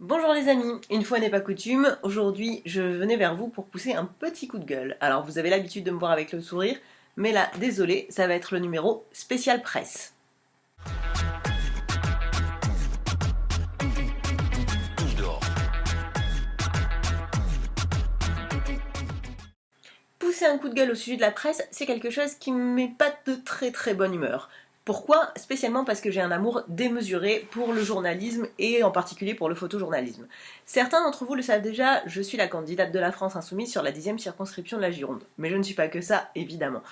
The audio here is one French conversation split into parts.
Bonjour les amis, une fois n'est pas coutume, aujourd'hui je venais vers vous pour pousser un petit coup de gueule. Alors vous avez l'habitude de me voir avec le sourire, mais là, désolé, ça va être le numéro spécial presse. Pousser un coup de gueule au sujet de la presse, c'est quelque chose qui me met pas de très bonne humeur. Pourquoi? Spécialement parce que j'ai un amour démesuré pour le journalisme et en particulier pour le photojournalisme. Certains d'entre vous le savent déjà, je suis la candidate de la France Insoumise sur la 10e circonscription de la Gironde. Mais je ne suis pas que ça, évidemment.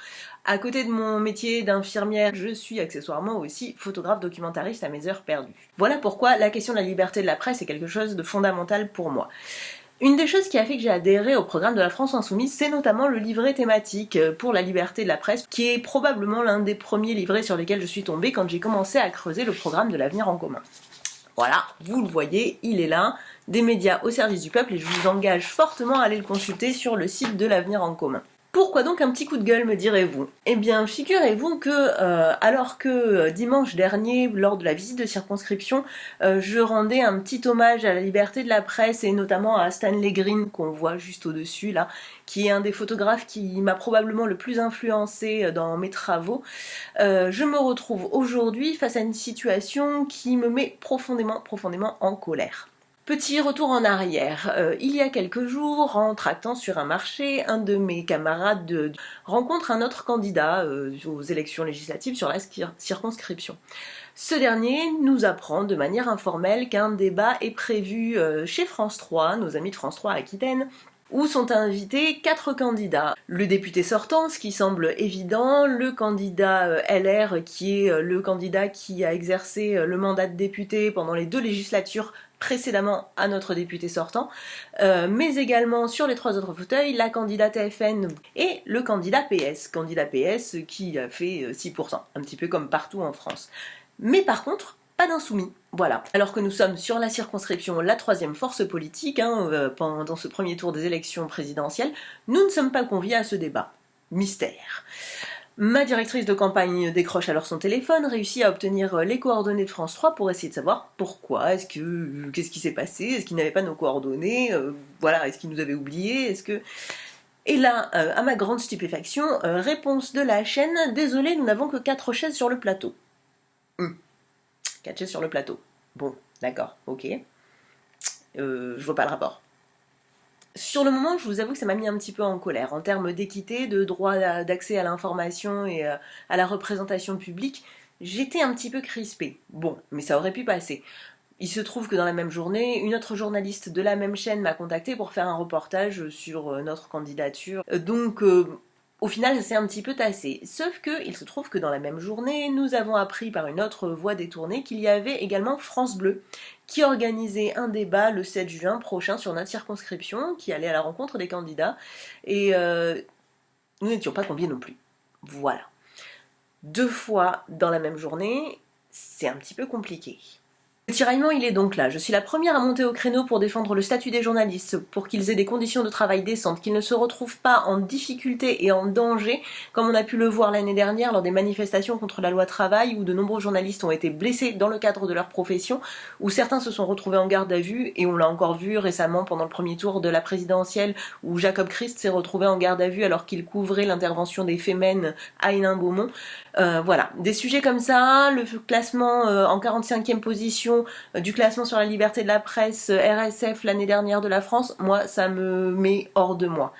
À côté de mon métier d'infirmière, je suis accessoirement aussi photographe documentariste à mes heures perdues. Voilà pourquoi la question de la liberté de la presse est quelque chose de fondamental pour moi. Une des choses qui a fait que j'ai adhéré au programme de la France Insoumise, c'est notamment le livret thématique pour la liberté de la presse, qui est probablement l'un des premiers livrets sur lesquels je suis tombée quand j'ai commencé à creuser le programme de l'avenir en commun. Voilà, vous le voyez, il est là, des médias au service du peuple, et je vous engage fortement à aller le consulter sur le site de l'avenir en commun. Pourquoi donc un petit coup de gueule, me direz-vous? Eh bien, figurez-vous que, alors que dimanche dernier, lors de la visite de circonscription, je rendais un petit hommage à la liberté de la presse et notamment à Stanley Green, qu'on voit juste au-dessus là, qui est un des photographes qui m'a probablement le plus influencé dans mes travaux, je me retrouve aujourd'hui face à une situation qui me met profondément en colère. Petit retour en arrière, il y a quelques jours, en tractant sur un marché, un de mes camarades rencontre un autre candidat aux élections législatives sur la circonscription. Ce dernier nous apprend de manière informelle qu'un débat est prévu chez France 3, nos amis de France 3 Aquitaine, où sont invités 4 candidats. Le député sortant, ce qui semble évident, le candidat LR, qui est le candidat qui a exercé le mandat de député pendant les 2 législatures précédemment à notre député sortant, mais également sur les 3 autres fauteuils, la candidate FN et le candidat PS qui a fait 6%, un petit peu comme partout en France. Mais par contre, pas d'insoumis, voilà. Alors que nous sommes sur la circonscription, la 3e force politique, pendant ce premier tour des élections présidentielles, nous ne sommes pas conviés à ce débat. Mystère. Ma directrice de campagne décroche alors son téléphone, réussit à obtenir les coordonnées de France 3 pour essayer de savoir pourquoi, qu'est-ce qui s'est passé, est-ce qu'ils n'avaient pas nos coordonnées, voilà, est-ce qu'ils nous avaient oubliés, est-ce que... Et là, à ma grande stupéfaction, réponse de la chaîne, désolé, nous n'avons que 4 chaises sur le plateau. 4 chaises sur le plateau. Bon, d'accord, ok. Je vois pas le rapport. Sur le moment, je vous avoue que ça m'a mis un petit peu en colère. En termes d'équité, de droit d'accès à l'information et à la représentation publique, j'étais un petit peu crispée. Bon, mais ça aurait pu passer. Il se trouve que dans la même journée, une autre journaliste de la même chaîne m'a contactée pour faire un reportage sur notre candidature. Donc, au final, ça s'est un petit peu tassé. Sauf que, il se trouve que dans la même journée, nous avons appris par une autre voie détournée qu'il y avait également France Bleu, qui organisait un débat le 7 juin prochain sur notre circonscription, qui allait à la rencontre des candidats, et nous n'étions pas conviés non plus. Voilà. 2 fois dans la même journée, c'est un petit peu compliqué. Le tiraillement, il est donc là. Je suis la première à monter au créneau pour défendre le statut des journalistes, pour qu'ils aient des conditions de travail décentes, qu'ils ne se retrouvent pas en difficulté et en danger, comme on a pu le voir l'année dernière lors des manifestations contre la loi travail, où de nombreux journalistes ont été blessés dans le cadre de leur profession, où certains se sont retrouvés en garde à vue, et on l'a encore vu récemment pendant le premier tour de la présidentielle, où Jacob Christ s'est retrouvé en garde à vue alors qu'il couvrait l'intervention des Femen à Hénin-Beaumont. Voilà, des sujets comme ça, le classement en 45e position du classement sur la liberté de la presse RSF l'année dernière de la France, moi ça me met hors de moi.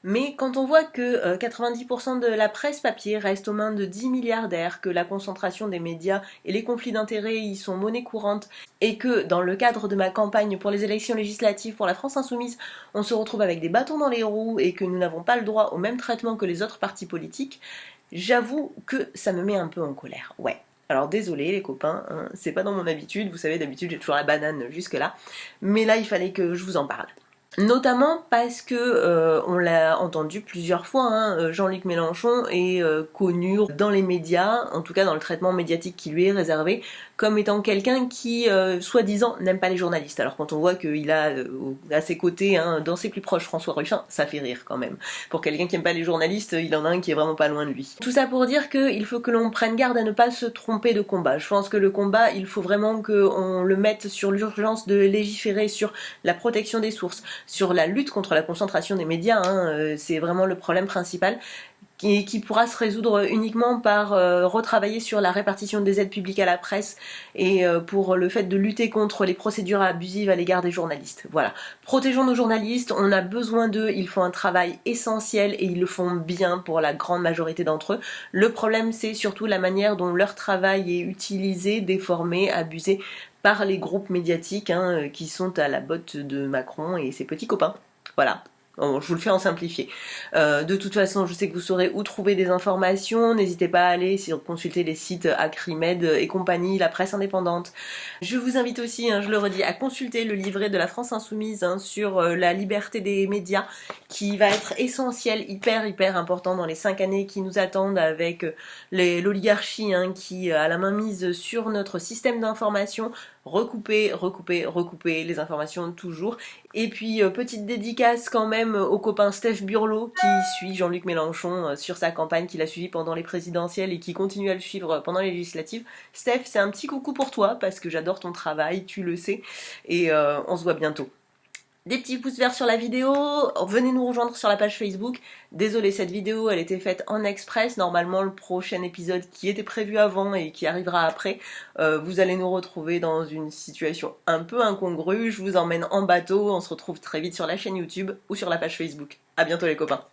Mais quand on voit que 90% de la presse papier reste aux mains de 10 milliardaires, que la concentration des médias et les conflits d'intérêts y sont monnaie courante, et que dans le cadre de ma campagne pour les élections législatives pour la France Insoumise, on se retrouve avec des bâtons dans les roues et que nous n'avons pas le droit au même traitement que les autres partis politiques, j'avoue que ça me met un peu en colère, ouais. Alors désolé les copains, hein, c'est pas dans mon habitude, vous savez d'habitude j'ai toujours la banane jusque là, mais là il fallait que je vous en parle. Notamment parce que on l'a entendu plusieurs fois, hein, Jean-Luc Mélenchon est connu dans les médias, en tout cas dans le traitement médiatique qui lui est réservé, comme étant quelqu'un qui, soi-disant, n'aime pas les journalistes. Alors quand on voit qu'il a à ses côtés, hein, dans ses plus proches, François Ruffin, ça fait rire quand même. Pour quelqu'un qui aime pas les journalistes, il en a un qui est vraiment pas loin de lui. Tout ça pour dire qu'il faut que l'on prenne garde à ne pas se tromper de combat. Je pense que le combat, il faut vraiment qu'on le mette sur l'urgence de légiférer sur la protection des sources, sur la lutte contre la concentration des médias, hein, c'est vraiment le problème principal, qui pourra se résoudre uniquement par retravailler sur la répartition des aides publiques à la presse et pour le fait de lutter contre les procédures abusives à l'égard des journalistes. Voilà. Protégeons nos journalistes, on a besoin d'eux, ils font un travail essentiel et ils le font bien pour la grande majorité d'entre eux. Le problème, c'est surtout la manière dont leur travail est utilisé, déformé, abusé par les groupes médiatiques, hein, qui sont à la botte de Macron et ses petits copains. Voilà. Bon, je vous le fais en simplifié. De toute façon, je sais que vous saurez où trouver des informations. N'hésitez pas à aller consulter les sites Acrimed et compagnie, la presse indépendante. Je vous invite aussi, hein, je le redis, à consulter le livret de la France Insoumise, hein, sur la liberté des médias, qui va être essentiel, hyper important dans les 5 années qui nous attendent, avec l'oligarchie, hein, qui a la main mise sur notre système d'information. Recouper les informations toujours. Et puis petite dédicace quand même au copain Steph Burlot qui suit Jean-Luc Mélenchon sur sa campagne, qu'il a suivi pendant les présidentielles et qui continue à le suivre pendant les législatives. Steph, c'est un petit coucou pour toi parce que j'adore ton travail, tu le sais, et on se voit bientôt. Des petits pouces verts sur la vidéo, venez nous rejoindre sur la page Facebook. Désolée, cette vidéo elle était faite en express, normalement le prochain épisode qui était prévu avant et qui arrivera après, vous allez nous retrouver dans une situation un peu incongrue, je vous emmène en bateau, on se retrouve très vite sur la chaîne YouTube ou sur la page Facebook. A bientôt les copains.